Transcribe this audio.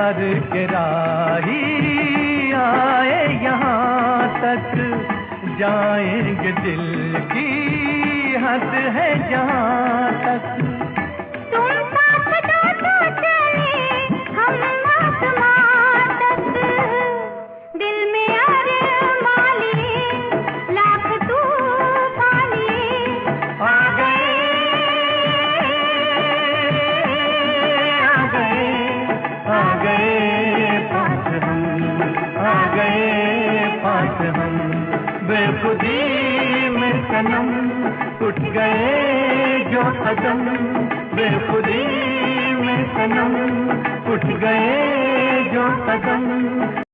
प्यार के राही आए यहाँ तक, जाएंगे दिल की हद है जहाँ तक। तुम साथ दो तो चले हम आसमां तक, दिल में अरमां लिए लाख तूफान लिए आ गए पास हम, आ गए पास हम। बेखुदी में सनम उठ गए जो कदम, बेखुदी में सनम उठ गए जो कदम।